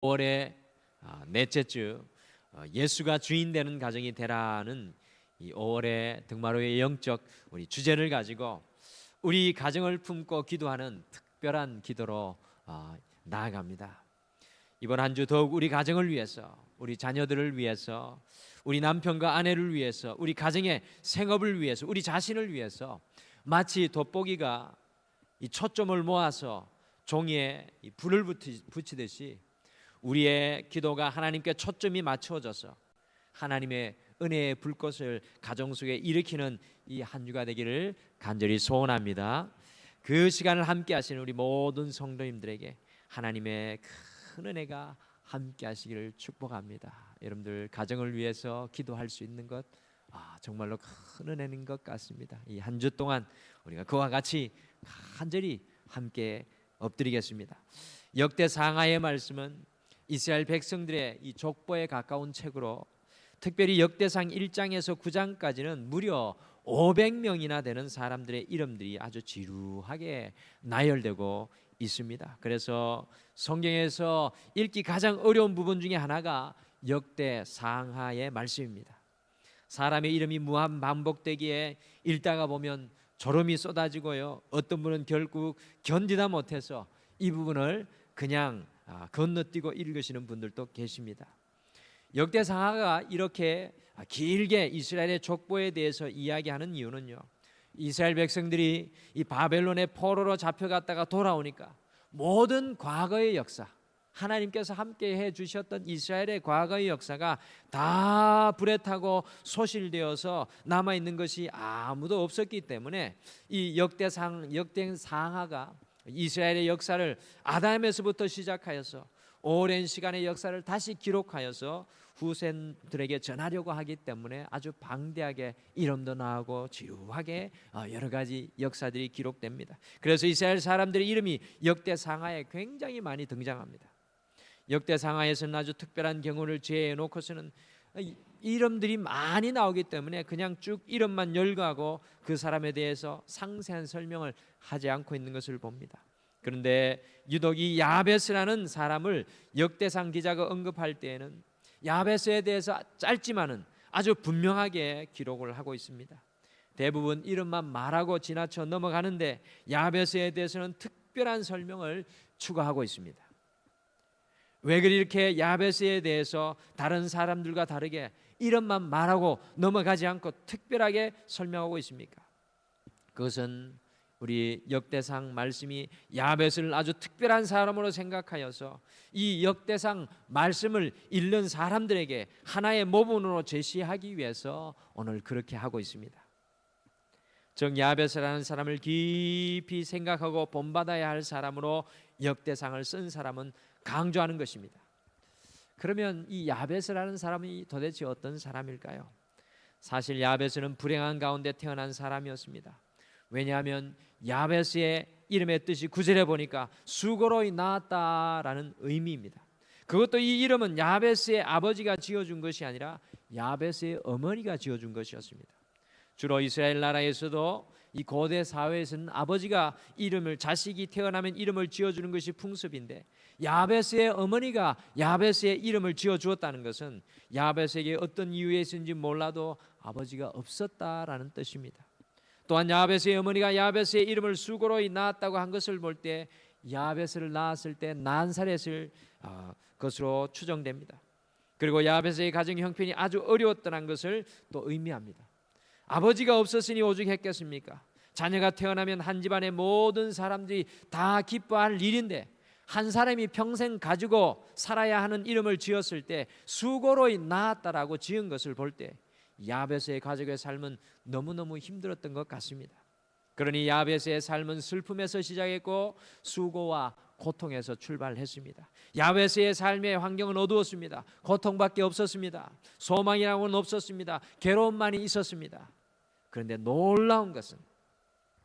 5월의 넷째 주 예수가 주인 되는 가정이 되라는 이 5월의 등마루의 영적 우리 주제를 가지고 우리 가정을 품고 기도하는 특별한 기도로 나아갑니다. 이번 한 주 더욱 우리 가정을 위해서, 우리 자녀들을 위해서, 우리 남편과 아내를 위해서, 우리 가정의 생업을 위해서, 우리 자신을 위해서 마치 돋보기가 이 초점을 모아서 종이에 불을 붙이듯이 우리의 기도가 하나님께 초점이 맞춰져서 하나님의 은혜의 불꽃을 가정 속에 일으키는 이 한 주가 되기를 간절히 소원합니다. 그 시간을 함께 하시는 우리 모든 성도님들에게 하나님의 큰 은혜가 함께 하시기를 축복합니다. 여러분들 가정을 위해서 기도할 수 있는 것 정말로 큰 은혜인 것 같습니다. 이 한 주 동안 우리가 그와 같이 간절히 함께 엎드리겠습니다. 역대상하의 말씀은 이스라엘 백성들의 이 족보에 가까운 책으로 특별히 역대상 1장에서 9장까지는 무려 500명이나 되는 사람들의 이름들이 아주 지루하게 나열되고 있습니다. 그래서 성경에서 읽기 가장 어려운 부분 중에 하나가 역대상하의 말씀입니다. 사람의 이름이 무한 반복되기에 읽다가 보면 졸음이 쏟아지고요, 어떤 분은 결국 견디다 못해서 이 부분을 그냥 건너뛰고 읽으시는 분들도 계십니다. 역대상하가 이렇게 길게 이스라엘의 족보에 대해서 이야기하는 이유는요, 이스라엘 백성들이 이 바벨론의 포로로 잡혀갔다가 돌아오니까 모든 과거의 역사, 하나님께서 함께 해주셨던 이스라엘의 과거의 역사가 다 불에 타고 소실되어서 남아있는 것이 아무도 없었기 때문에 이 역대상하가 이스라엘의 역사를 아담에서부터 시작하여서 오랜 시간의 역사를 다시 기록하여서 후세들에게 전하려고 하기 때문에 아주 방대하게 이름도 나오고 지루하게 여러 가지 역사들이 기록됩니다. 그래서 이스라엘 사람들의 이름이 역대상하에 굉장히 많이 등장합니다. 역대상하에서는 아주 특별한 경우를 제해 놓고서는 이름들이 많이 나오기 때문에 그냥 쭉 이름만 열거하고 그 사람에 대해서 상세한 설명을 하지 않고 있는 것을 봅니다. 그런데 유독 이 야베스라는 사람을 역대상 기자가 언급할 때에는 야베스에 대해서 짧지만은 아주 분명하게 기록을 하고 있습니다. 대부분 이름만 말하고 지나쳐 넘어가는데 야베스에 대해서는 특별한 설명을 추가하고 있습니다. 왜 이렇게 야베스에 대해서 다른 사람들과 다르게 이름만 말하고 넘어가지 않고 특별하게 설명하고 있습니까? 그것은 우리 역대상 말씀이 야베스를 아주 특별한 사람으로 생각하여서 이 역대상 말씀을 읽는 사람들에게 하나의 모범으로 제시하기 위해서 오늘 그렇게 하고 있습니다. 즉 야베스라는 사람을 깊이 생각하고 본받아야 할 사람으로 역대상을 쓴 사람은 강조하는 것입니다. 그러면 이 야베스라는 사람이 도대체 어떤 사람일까요? 사실 야베스는 불행한 가운데 태어난 사람이었습니다. 왜냐하면 야베스의 이름의 뜻이 9절에 보니까 수고로 낳았다라는 의미입니다. 그것도 이 이름은 야베스의 아버지가 지어준 것이 아니라 야베스의 어머니가 지어준 것이었습니다. 주로 이스라엘 나라에서도 이 고대 사회에서는 아버지가 자식이 태어나면 이름을 지어주는 것이 풍습인데 야베스의 어머니가 야베스의 이름을 지어주었다는 것은 야베스에게 어떤 이유에서인지 몰라도 아버지가 없었다라는 뜻입니다. 또한 야베스의 어머니가 야베스의 이름을 수고로 낳았다고 한 것을 볼 때 야베스를 낳았을 때 난사렛을 것으로 추정됩니다. 그리고 야베스의 가정 형편이 아주 어려웠다는 것을 또 의미합니다. 아버지가 없었으니 오죽 했겠습니까? 자녀가 태어나면 한 집안의 모든 사람들이 다 기뻐할 일인데 한 사람이 평생 가지고 살아야 하는 이름을 지었을 때 수고로 낳았다라고 지은 것을 볼 때 야베스의 가족의 삶은 너무너무 힘들었던 것 같습니다. 그러니 야베스의 삶은 슬픔에서 시작했고 수고와 고통에서 출발했습니다. 야베스의 삶의 환경은 어두웠습니다. 고통밖에 없었습니다. 소망이라고는 없었습니다. 괴로움만이 있었습니다. 그런데 놀라운 것은,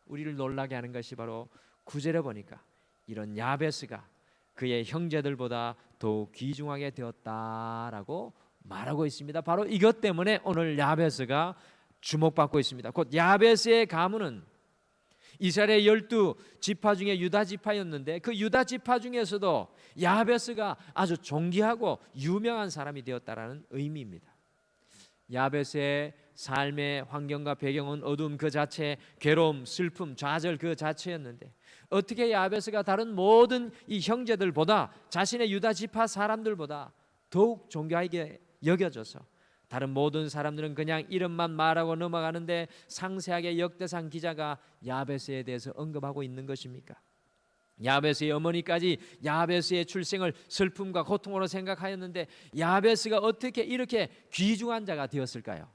우리를 놀라게 하는 것이 바로 9절에 보니까 이런 야베스가 그의 형제들보다 더욱 귀중하게 되었다라고 말하고 있습니다. 바로 이것 때문에 오늘 야베스가 주목받고 있습니다. 곧 야베스의 가문은 이스라엘의 12지파 중에 유다 지파였는데 그 유다 지파 중에서도 야베스가 아주 존귀하고 유명한 사람이 되었다라는 의미입니다. 야베스의 삶의 환경과 배경은 어두움 그 자체, 괴로움, 슬픔, 좌절 그 자체였는데 어떻게 야베스가 다른 모든 이 형제들보다 자신의 유다 지파 사람들보다 더욱 존귀하게 여겨져서 다른 모든 사람들은 그냥 이름만 말하고 넘어가는데 상세하게 역대상 기자가 야베스에 대해서 언급하고 있는 것입니까? 야베스의 어머니까지 야베스의 출생을 슬픔과 고통으로 생각하였는데 야베스가 어떻게 이렇게 귀중한 자가 되었을까요?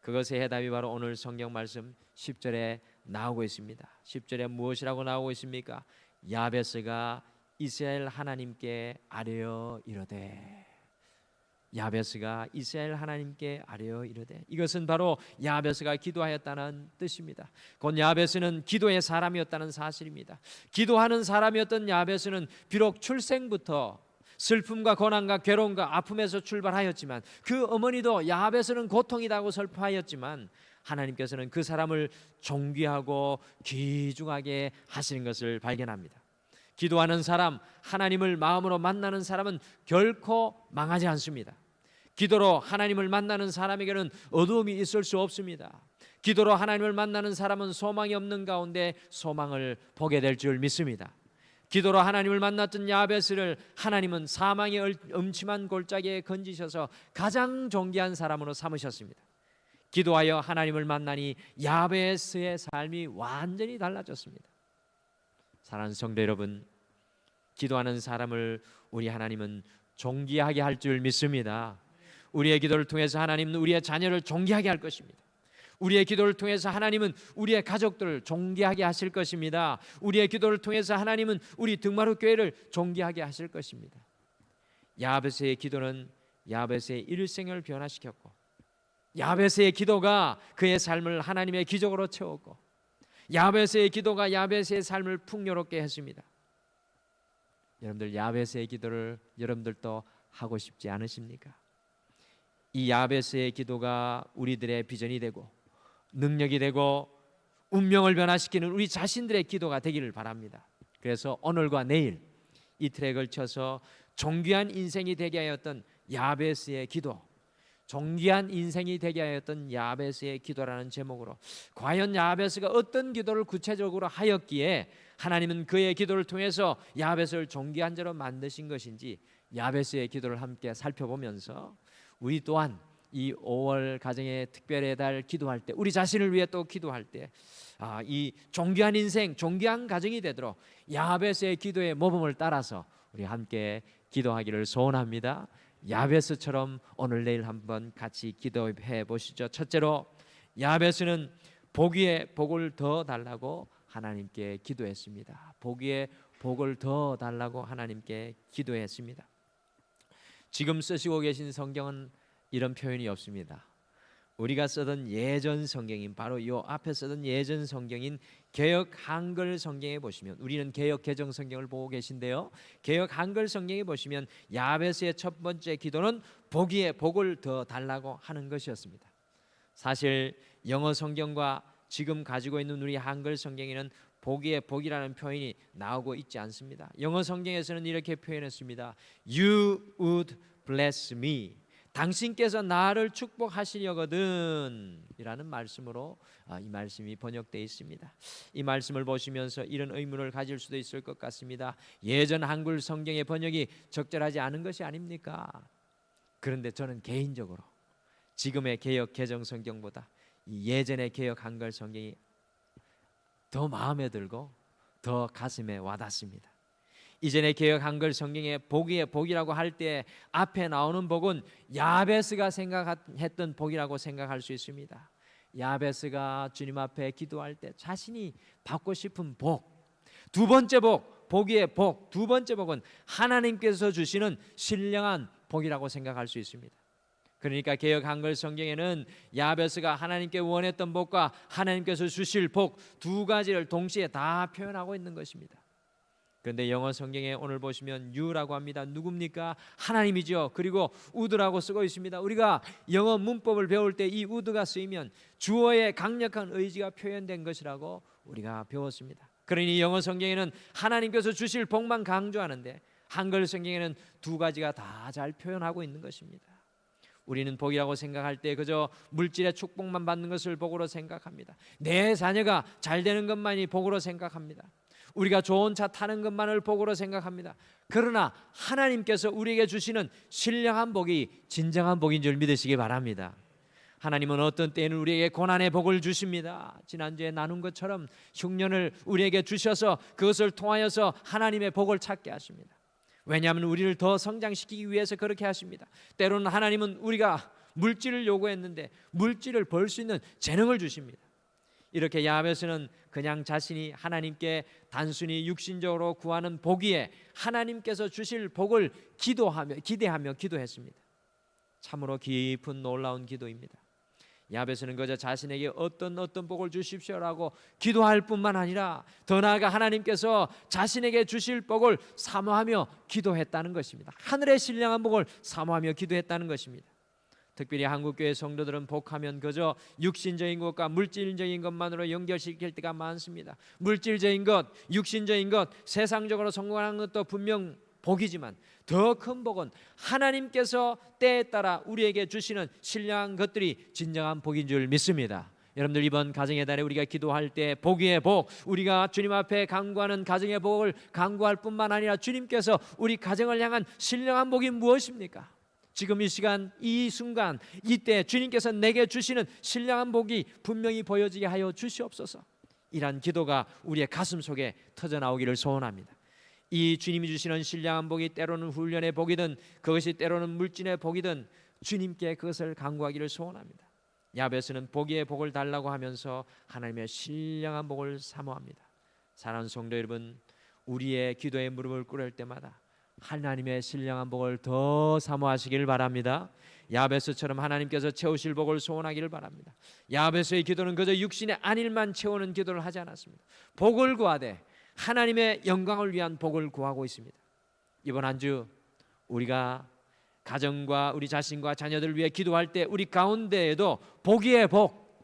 그것의 해답이 바로 오늘 성경 말씀 10절에 나오고 있습니다. 10절에 무엇이라고 나오고 있습니까? 야베스가 이스라엘 하나님께 아뢰어 이르되, 야베스가 이스라엘 하나님께 아뢰어 이르되, 이것은 바로 야베스가 기도하였다는 뜻입니다. 곧 야베스는 기도의 사람이었다는 사실입니다. 기도하는 사람이었던 야베스는 비록 출생부터 슬픔과 고난과 괴로움과 아픔에서 출발하였지만 그 어머니도 야베스는 고통이라고 설파하였지만 하나님께서는 그 사람을 존귀하고 귀중하게 하시는 것을 발견합니다. 기도하는 사람, 하나님을 마음으로 만나는 사람은 결코 망하지 않습니다. 기도로 하나님을 만나는 사람에게는 어두움이 있을 수 없습니다. 기도로 하나님을 만나는 사람은 소망이 없는 가운데 소망을 보게 될 줄 믿습니다. 기도로 하나님을 만났던 야베스를 하나님은 사망의 음침한 골짜기에 건지셔서 가장 존귀한 사람으로 삼으셨습니다. 기도하여 하나님을 만나니 야베스의 삶이 완전히 달라졌습니다. 사랑하는 성도 여러분, 기도하는 사람을 우리 하나님은 존귀하게 할 줄 믿습니다. 우리의 기도를 통해서 하나님은 우리의 자녀를 존귀하게 할 것입니다. 우리의 기도를 통해서 하나님은 우리의 가족들을 존귀하게 하실 것입니다. 우리의 기도를 통해서 하나님은 우리 등마루 교회를 존귀하게 하실 것입니다. 야베스의 기도는 야베스의 일생을 변화시켰고 야베스의 기도가 그의 삶을 하나님의 기적으로 채웠고 야베스의 기도가 야베스의 삶을 풍요롭게 했습니다. 여러분들 야베스의 기도를 여러분들도 하고 싶지 않으십니까? 이 야베스의 기도가 우리들의 비전이 되고 능력이 되고 운명을 변화시키는 우리 자신들의 기도가 되기를 바랍니다. 그래서 오늘과 내일 이틀에 걸쳐서 존귀한 인생이 되게 하였던 야베스의 기도, 존귀한 인생이 되게 하였던 야베스의 기도라는 제목으로 과연 야베스가 어떤 기도를 구체적으로 하였기에 하나님은 그의 기도를 통해서 야베스를 존귀한 자로 만드신 것인지 야베스의 기도를 함께 살펴보면서 우리 또한 이 5월 가정의 특별의 달 기도할 때 우리 자신을 위해 또 기도할 때 이 존귀한 인생, 존귀한 가정이 되도록 야베스의 기도의 모범을 따라서 우리 함께 기도하기를 소원합니다. 야베스처럼 오늘 내일 한번 같이 기도해 보시죠. 첫째로 야베스는 복 위에 복을 더 달라고 하나님께 기도했습니다. 복 위에 복을 더 달라고 하나님께 기도했습니다. 지금 쓰시고 계신 성경은 이런 표현이 없습니다. 우리가 쓰던 예전 성경인 바로 이 앞에 쓰던 예전 성경인 개역 한글 성경에 보시면 우리는 개역 개정 성경을 보고 계신데요. 개역 한글 성경에 보시면 야베스의 첫 번째 기도는 복 위에 복을 더 달라고 하는 것이었습니다. 사실 영어 성경과 지금 가지고 있는 우리 한글 성경에는 복 위에 복이라는 표현이 나오고 있지 않습니다. 영어 성경에서는 이렇게 표현했습니다. You would bless me. 당신께서 나를 축복하시려거든 이라는 말씀으로 이 말씀이 번역되어 있습니다. 이 말씀을 보시면서 이런 의문을 가질 수도 있을 것 같습니다. 예전 한글 성경의 번역이 적절하지 않은 것이 아닙니까? 그런데 저는 개인적으로 지금의 개역 개정 성경보다 이 예전의 개역 한글 성경이 더 마음에 들고 더 가슴에 와닿습니다. 이전의 개역 한글 성경에 복 위에 복이라고 할 때 앞에 나오는 복은 야베스가 생각했던 복이라고 생각할 수 있습니다. 야베스가 주님 앞에 기도할 때 자신이 받고 싶은 복, 두 번째 복, 복 위에 복, 두 번째 복은 하나님께서 주시는 신령한 복이라고 생각할 수 있습니다. 그러니까 개역 한글 성경에는 야베스가 하나님께 원했던 복과 하나님께서 주실 복 두 가지를 동시에 다 표현하고 있는 것입니다. 그런데 영어 성경에 오늘 보시면 you라고 합니다. 누굽니까? 하나님이죠. 그리고 would라고 쓰고 있습니다. 우리가 영어 문법을 배울 때 이 would가 쓰이면 주어의 강력한 의지가 표현된 것이라고 우리가 배웠습니다. 그러니 영어 성경에는 하나님께서 주실 복만 강조하는데 한글 성경에는 두 가지가 다 잘 표현하고 있는 것입니다. 우리는 복이라고 생각할 때 그저 물질의 축복만 받는 것을 복으로 생각합니다. 내 자녀가 잘 되는 것만이 복으로 생각합니다. 우리가 좋은 차 타는 것만을 복으로 생각합니다. 그러나 하나님께서 우리에게 주시는 신령한 복이 진정한 복인 줄 믿으시기 바랍니다. 하나님은 어떤 때에는 우리에게 고난의 복을 주십니다. 지난주에 나눈 것처럼 흉년을 우리에게 주셔서 그것을 통하여서 하나님의 복을 찾게 하십니다. 왜냐하면 우리를 더 성장시키기 위해서 그렇게 하십니다. 때로는 하나님은 우리가 물질을 요구했는데 물질을 벌 수 있는 재능을 주십니다. 이렇게 야베스는 그냥 자신이 하나님께 단순히 육신적으로 구하는 복이에 하나님께서 주실 복을 기대하며 기도했습니다. 참으로 깊은 놀라운 기도입니다. 야베스는 그저 자신에게 어떤 복을 주십시오라고 기도할 뿐만 아니라 더 나아가 하나님께서 자신에게 주실 복을 사모하며 기도했다는 것입니다. 하늘의 신령한 복을 사모하며 기도했다는 것입니다. 특별히 한국교회 성도들은 복하면 그저 육신적인 것과 물질적인 것만으로 연결시킬 때가 많습니다. 물질적인 것, 육신적인 것, 세상적으로 성공하는 것도 분명 복이지만 더 큰 복은 하나님께서 때에 따라 우리에게 주시는 신령한 것들이 진정한 복인 줄 믿습니다. 여러분들 이번 가정의 달에 우리가 기도할 때 복 위에 복, 우리가 주님 앞에 간구하는 가정의 복을 간구할 뿐만 아니라 주님께서 우리 가정을 향한 신령한 복이 무엇입니까? 지금 이 시간, 이 순간, 이때 주님께서 내게 주시는 신령한 복이 분명히 보여지게 하여 주시옵소서. 이란 기도가 우리의 가슴 속에 터져나오기를 소원합니다. 이 주님이 주시는 신령한 복이 때로는 훈련의 복이든 그것이 때로는 물질의 복이든 주님께 그것을 간구하기를 소원합니다. 야베스는 복 위에 복을 달라고 하면서 하나님의 신령한 복을 사모합니다. 사랑하는 성도 여러분, 우리의 기도에 무릎을 꿇을 때마다 하나님의 신령한 복을 더 사모하시길 바랍니다. 야베스처럼 하나님께서 채우실 복을 소원하기를 바랍니다. 야베스의 기도는 그저 육신의 안일만 채우는 기도를 하지 않았습니다. 복을 구하되 하나님의 영광을 위한 복을 구하고 있습니다. 이번 한 주 우리가 가정과 우리 자신과 자녀들을 위해 기도할 때 우리 가운데에도 복 위에 복,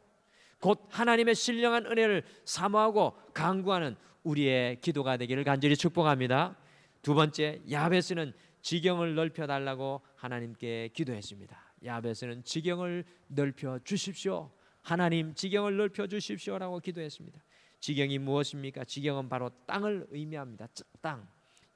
곧 하나님의 신령한 은혜를 사모하고 간구하는 우리의 기도가 되기를 간절히 축복합니다. 두 번째, 야베스는 지경을 넓혀달라고 하나님께 기도했습니다. 야베스는 지경을 넓혀 주십시오. 하나님 지경을 넓혀 주십시오라고 기도했습니다. 지경이 무엇입니까? 지경은 바로 땅을 의미합니다. 땅.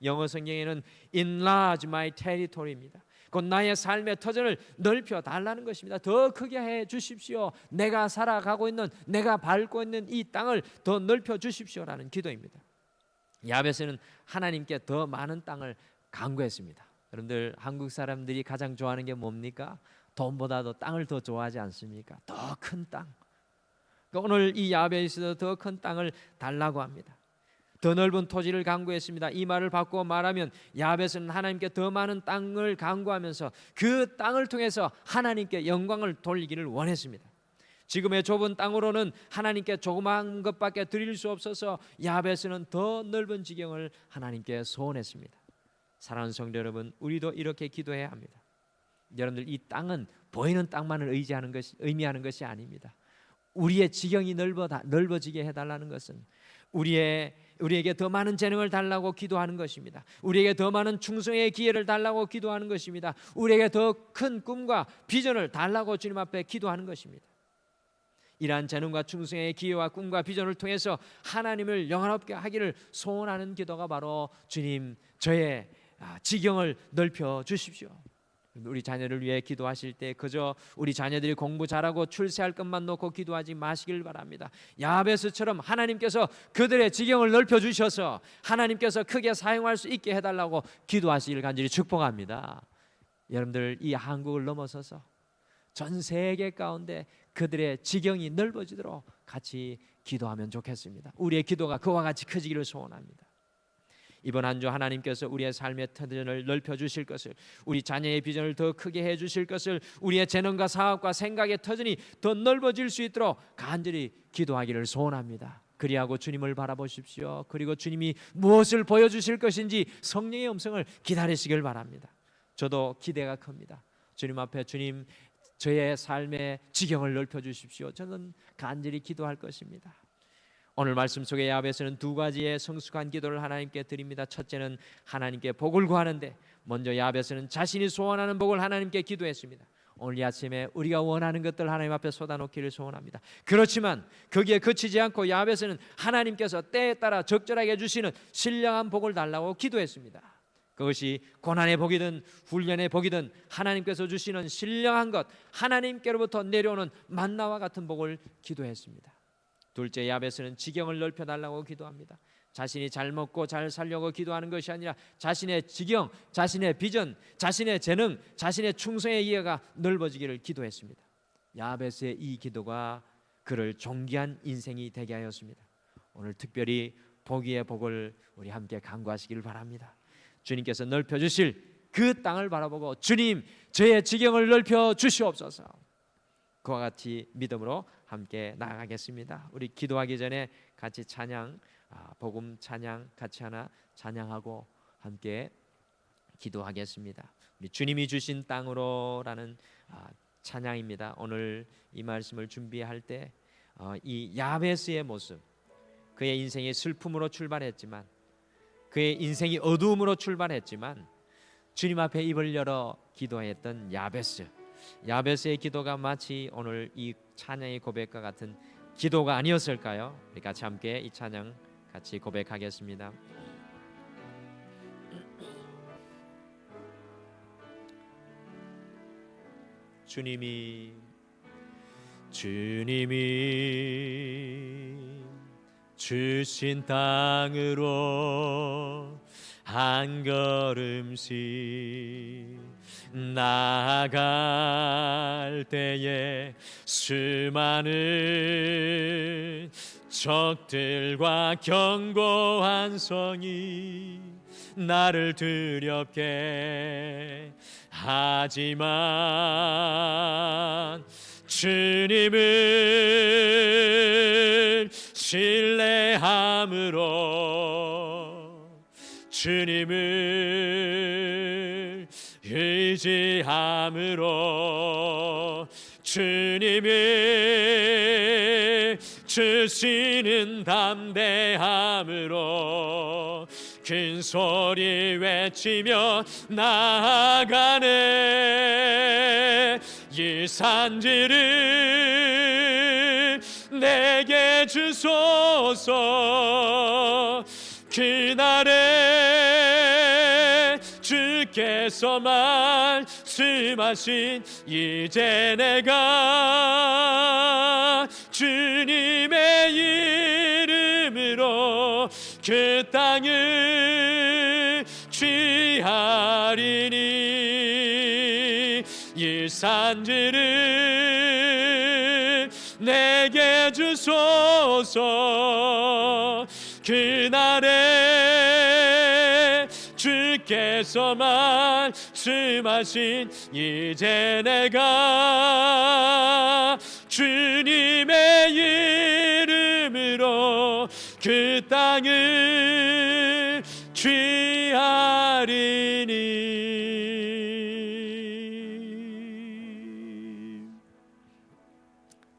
영어 성경에는 enlarge my territory입니다. 곧 나의 삶의 터전을 넓혀 달라는 것입니다. 더 크게 해 주십시오. 내가 살아가고 있는, 내가 밟고 있는 이 땅을 더 넓혀 주십시오라는 기도입니다. 야베스는 하나님께 더 많은 땅을 간구했습니다. 여러분들 한국 사람들이 가장 좋아하는 게 뭡니까? 돈보다도 땅을 더 좋아하지 않습니까? 더 큰 땅. 오늘 이 야베스도 더 큰 땅을 달라고 합니다. 더 넓은 토지를 간구했습니다. 이 말을 바꾸어 말하면 야베스는 하나님께 더 많은 땅을 간구하면서 그 땅을 통해서 하나님께 영광을 돌리기를 원했습니다. 지금의 좁은 땅으로는 하나님께 조그마한 것밖에 드릴 수 없어서 야베스는 더 넓은 지경을 하나님께 소원했습니다. 사랑하는 성도 여러분, 우리도 이렇게 기도해야 합니다. 여러분들 이 땅은 보이는 땅만을 의미하는 것이 아닙니다. 우리의 지경이 넓어지게 해달라는 것은 우리에게 더 많은 재능을 달라고 기도하는 것입니다. 우리에게 더 많은 충성의 기회를 달라고 기도하는 것입니다. 우리에게 더 큰 꿈과 비전을 달라고 주님 앞에 기도하는 것입니다. 이러한 재능과 충성의 기회와 꿈과 비전을 통해서 하나님을 영화롭게 하기를 소원하는 기도가 바로 주님, 저의 지경을 넓혀 주십시오. 우리 자녀를 위해 기도하실 때 그저 우리 자녀들이 공부 잘하고 출세할 것만 놓고 기도하지 마시길 바랍니다. 야베스처럼 하나님께서 그들의 지경을 넓혀 주셔서 하나님께서 크게 사용할 수 있게 해달라고 기도하시길 간절히 축복합니다. 여러분들 이 한국을 넘어서서 전 세계 가운데 그들의 지경이 넓어지도록 같이 기도하면 좋겠습니다. 우리의 기도가 그와 같이 커지기를 소원합니다. 이번 한 주 하나님께서 우리의 삶의 터전을 넓혀 주실 것을, 우리 자녀의 비전을 더 크게 해 주실 것을, 우리의 재능과 사업과 생각의 터전이 더 넓어질 수 있도록 간절히 기도하기를 소원합니다. 그리하고 주님을 바라보십시오. 그리고 주님이 무엇을 보여주실 것인지 성령의 음성을 기다리시길 바랍니다. 저도 기대가 큽니다. 주님 앞에 주님 저의 삶의 지경을 넓혀주십시오. 저는 간절히 기도할 것입니다. 오늘 말씀 속에 야베스는 두 가지의 성숙한 기도를 하나님께 드립니다. 첫째는 하나님께 복을 구하는데 먼저 야베스는 자신이 소원하는 복을 하나님께 기도했습니다. 오늘 이 아침에 우리가 원하는 것들 하나님 앞에 쏟아놓기를 소원합니다. 그렇지만 거기에 그치지 않고 야베스는 하나님께서 때에 따라 적절하게 주시는 신령한 복을 달라고 기도했습니다. 그것이 고난의 복이든 훈련의 복이든 하나님께서 주시는 신령한 것, 하나님께로부터 내려오는 만나와 같은 복을 기도했습니다. 둘째, 야베스는 지경을 넓혀달라고 기도합니다. 자신이 잘 먹고 잘 살려고 기도하는 것이 아니라 자신의 지경, 자신의 비전, 자신의 재능, 자신의 충성의 이해가 넓어지기를 기도했습니다. 야베스의 이 기도가 그를 존귀한 인생이 되게 하였습니다. 오늘 특별히 복위의 복을 우리 함께 간구하시길 바랍니다. 주님께서 넓혀주실 그 땅을 바라보고 주님 저의 지경을 넓혀 주시옵소서. 그와 같이 믿음으로 함께 나아가겠습니다. 우리 기도하기 전에 같이 찬양, 복음 찬양 같이 하나 찬양하고 함께 기도하겠습니다. 우리 주님이 주신 땅으로라는 찬양입니다. 오늘 이 말씀을 준비할 때 이 야베스의 모습, 그의 인생이 슬픔으로 출발했지만 그의 인생이 어두움으로 출발했지만 주님 앞에 입을 열어 기도했던 야베스의 기도가 마치 오늘 이 찬양의 고백과 같은 기도가 아니었을까요? 우리 같이 함께 이 찬양 같이 고백하겠습니다. 주님이 주신 땅으로 한 걸음씩 나아갈 때에 수많은 적들과 견고한 성이 나를 두렵게 하지만 주님을 신뢰함으로 주님을 의지함으로 주님이 주시는 담대함으로 큰 소리 외치며 나아가네. 이 산지를 내게 주소서. 그날에 주께서 말씀하신 이제 내가 주님의 이름으로 그 땅을 취하리니 이 산지를 내게 주소서. 그날에 주께서 말씀하신 이제 내가 주님의 이름으로 그 땅을 취하리니.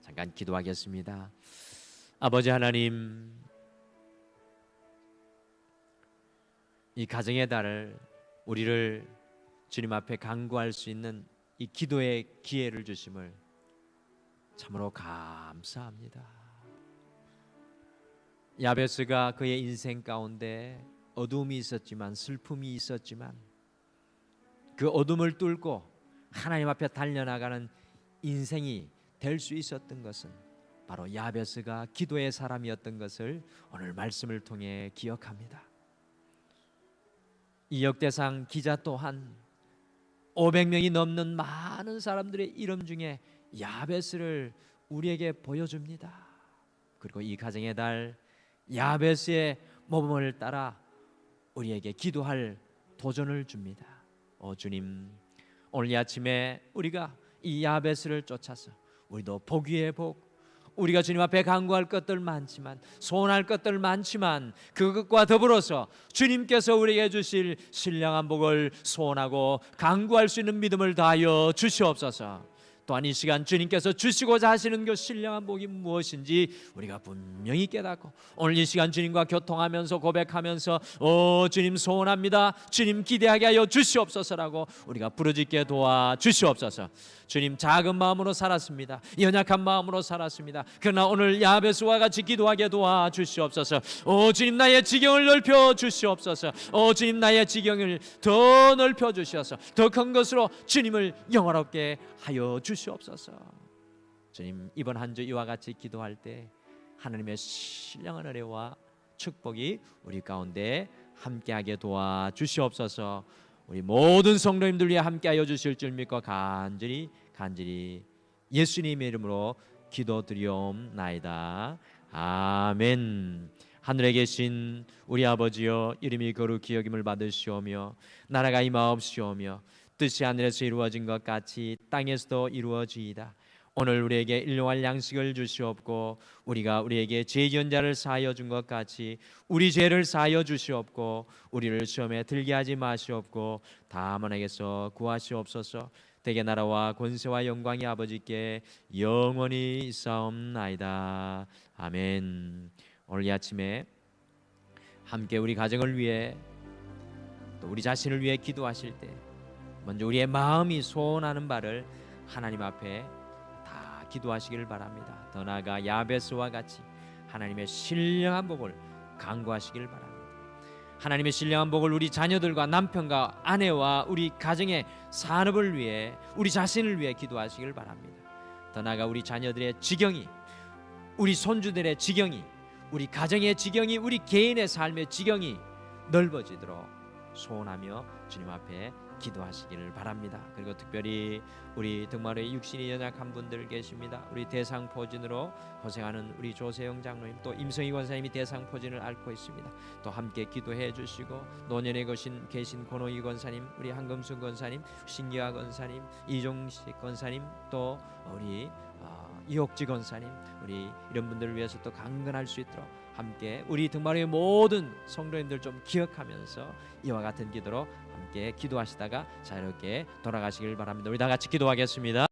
잠깐 기도하겠습니다. 아버지 하나님, 이 가정의 달을 우리를 주님 앞에 간구할 수 있는 이 기도의 기회를 주심을 참으로 감사합니다. 야베스가 그의 인생 가운데 어두움이 있었지만 슬픔이 있었지만 그 어둠을 뚫고 하나님 앞에 달려나가는 인생이 될 수 있었던 것은 바로 야베스가 기도의 사람이었던 것을 오늘 말씀을 통해 기억합니다. 이 역대상 기자 또한 500명이 넘는 많은 사람들의 이름 중에 야베스를 우리에게 보여줍니다. 그리고 이 가정의 달 야베스의 모범을 따라 우리에게 기도할 도전을 줍니다. 주님, 오늘 이 아침에 우리가 이 야베스를 쫓아서 우리도 복 위에 복, 우리가 주님 앞에 간구할 것들 많지만, 소원할 것들 많지만, 그것과 더불어서 주님께서 우리에게 주실 신령한 복을 소원하고 간구할 수 있는 믿음을 다하여 주시옵소서. 또한 이 시간 주님께서 주시고자 하시는 그 신령한 복이 무엇인지 우리가 분명히 깨닫고, 오늘 이 시간 주님과 교통하면서 고백하면서 주님 소원합니다, 주님 기대하게 하여 주시옵소서라고 우리가 부르짖게 도와 주시옵소서. 주님, 작은 마음으로 살았습니다. 연약한 마음으로 살았습니다. 그러나 오늘 야베스와 같이 기도하게 도와 주시옵소서. 주님, 나의 지경을 넓혀 주시옵소서. 주님, 나의 지경을 더 넓혀 주셔서 더 큰 것으로 주님을 영화롭게 하여 주시옵소서. 주님, 이번 한 주 이와 같이 기도할 때 하나님의 신령한 은혜와 축복이 우리 가운데 함께하게 도와 주시옵소서. 우리 모든 성도님들 위해 함께하여 주실 줄 믿고 간절히 예수님의 이름으로 기도드리옵나이다. 아멘. 하늘에 계신 우리 아버지여, 이름이 거룩히 여김을 받으시오며 나라가 임하옵시오며 뜻이 하늘에서 이루어진 것 같이 땅에서도 이루어지이다. 오늘 우리에게 일용할 양식을 주시옵고 우리가 우리에게 죄지은 자를 사하여 준 것 같이 우리 죄를 사하여 주시옵고 우리를 시험에 들게 하지 마시옵고 다만 에게서 구하시옵소서. 대개 나라와 권세와 영광이 아버지께 영원히 있사옵나이다. 아멘. 오늘 이 아침에 함께 우리 가정을 위해 또 우리 자신을 위해 기도하실 때 먼저 우리의 마음이 소원하는 바를 하나님 앞에 다 기도하시기를 바랍니다. 더 나아가 야베스와 같이 하나님의 신령한 복을 간구하시기를 바랍니다. 하나님의 신령한 복을 우리 자녀들과 남편과 아내와 우리 가정의 산업을 위해, 우리 자신을 위해 기도하시기를 바랍니다. 더 나아가 우리 자녀들의 지경이, 우리 손주들의 지경이, 우리 가정의 지경이, 우리 개인의 삶의 지경이 넓어지도록 소원하며 주님 앞에 기도하시기를 바랍니다. 그리고 특별히 우리 등마루에 육신이 연약한 분들 계십니다. 우리 대상포진으로 고생하는 우리 조세영 장로님, 또 임성희 권사님이 대상포진을 앓고 있습니다. 또 함께 기도해 주시고, 노년에 계신 권호희 권사님, 우리 한금순 권사님, 신기아 권사님, 이종식 권사님, 또 우리 이옥지 권사님, 우리 이런 분들을 위해서 또 강건할 수 있도록 함께 우리 등마루의 모든 성도님들 좀 기억하면서 이와 같은 기도로 함께 기도하시다가 자유롭게 돌아가시길 바랍니다. 우리 다 같이 기도하겠습니다.